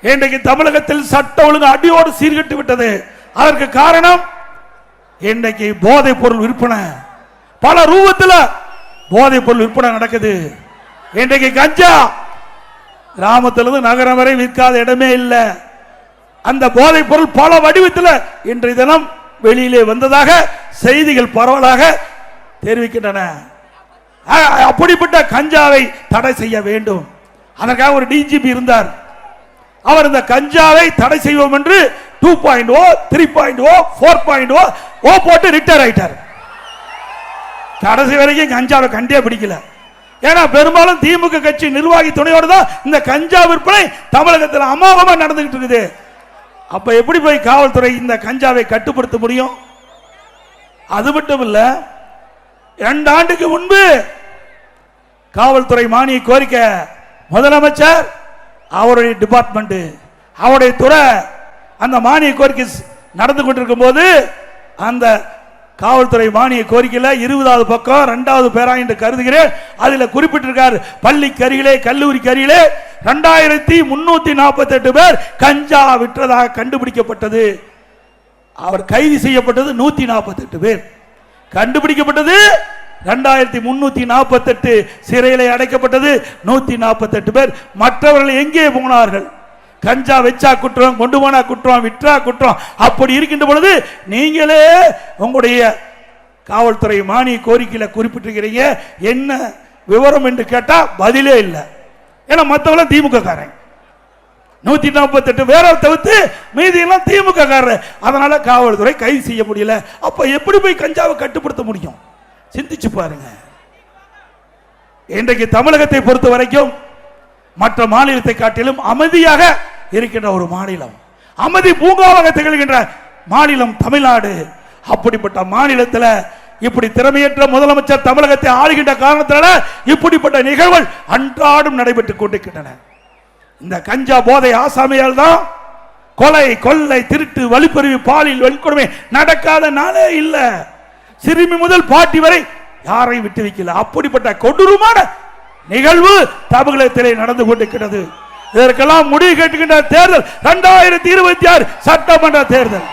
இன்றைக்கு தமிழகத்தில் சட்ட ஒழுங்கு அடியோடு சீர்கட்டு விட்டது. அதற்கு காரணம் இன்றைக்கு போதைப் பொருள் விற்பனை, பல ரூபத்தில் போதைப் பொருள் விற்பனை நடக்குது. இன்றைக்கு கஞ்சா கிராமத்திலிருந்து நகரம் வரை விற்காத இடமே இல்லை. அந்த போதைப் பொருள் பல வடிவத்தில் இன்றைய தினம் வெளியிலே வந்ததாக செய்திகள் பரவலாக தெரிவிக்கின்றன. அப்படிப்பட்ட கஞ்சாவை தடை செய்ய வேண்டும். அதற்காக ஒரு டிஜிபி இருந்தார். அவர் இந்த கஞ்சாவை தடை செய்வோம் என்று 2.0, 3.0, 4.0 போட்டு ரிட்டையர் ஆயிட்டார். கடைசி வரைக்கும் கஞ்சாவை கண்டே பிடிக்கல. ஏன்னா பெரும்பாலும் திமுக கட்சி நிர்வாகி துணையோடு தான் இந்த கஞ்சா விற்பனை தமிழகத்தில் அமோகமா நடந்துகிட்டு இருக்குது. அப்ப எப்படி போய் காவல்துறை இந்த கஞ்சாவை கட்டுப்படுத்த முடியும்? அது மட்டும் இல்ல, 2 ஆண்டுக்கு முன்பு காவல்துறை மானிய கோரிக்கை முதலமைச்சர் அவருடைய டிபார்ட்மெண்ட் அவருடைய துறை அந்த மானிய கோரிக்கை நடந்து கொண்டிருக்கும் போது அந்த காவல்துறை மானிய கோரிக்கையில் 20வது பக்கம் 2வது பேரா என்று கருதுகிறேன். அதில் குறிப்பிட்டிருக்கார், பள்ளிக்கு அருகிலே கல்லூரிக்கு அருகிலே 2348 பேர் கஞ்சா விற்றதாக கண்டுபிடிக்கப்பட்டது. அவர் கைது செய்யப்பட்டது 148 பேர், கண்டுபிடிக்கப்பட்டது 2348, சிறையிலே அடைக்கப்பட்டது 148 பேர். மற்றவர்கள் எங்கே போனார்கள்? கஞ்சா வச்சா குற்றம், கொண்டு போனா குற்றம், விற்றா குற்றம். அப்படி இருக்கின்ற பொழுது நீங்களே உங்களுடைய காவல்துறை மானிய கோரிக்கையில குறிப்பிட்டிருக்கிறீங்க, என்ன விவரம் என்று கேட்டா பதிலே இல்லை. ஏன்னா மற்றவெல்லாம் திமுக காரன், 148 பேரை தவிர்த்து மீதியெல்லாம் திமுக காரர். அதனால காவல்துறை கைது செய்ய முடியல. அப்ப எப்படி போய் கஞ்சாவை கட்டுப்படுத்த முடியும்? சிந்திச்சு பாருங்க. இன்றைக்கு தமிழகத்தை பொறுத்த வரைக்கும் மற்ற மாநிலத்தை காட்டிலும் அமைதியாக இருக்கின்ற ஒரு மாநிலம், அமைதி பூங்காவாக திகழ்கின்ற மாநிலம் தமிழ்நாடு. அப்படிப்பட்ட மாநிலத்தில் இப்படி திறமையற்ற முதலமைச்சர் தமிழகத்தை ஆளுகின்ற காரணத்தினால இப்படிப்பட்ட நிகழ்வுகள் அன்றாடம் நடைபெற்றுக் கொண்டிருக்கின்றன. இந்த கஞ்சா போதை ஆசாமியால் தான் கொலை, கொள்ளை, திருட்டு, வழிப்பறிவு, பாலியல் வன்கொடுமை நடக்காத நாளே இல்லை. சிறுமி முதல் பாட்டி வரை யாரையும் விட்டு வைக்கல. அப்படிப்பட்ட கொடூரமான நிகழ்வு தமிழகத்திலே நடந்து கொண்டிருக்கிறது. இதற்கெல்லாம் முடிவு கேட்டுக்கின்ற தேர்தல் 2026 சட்டமன்ற தேர்தல்.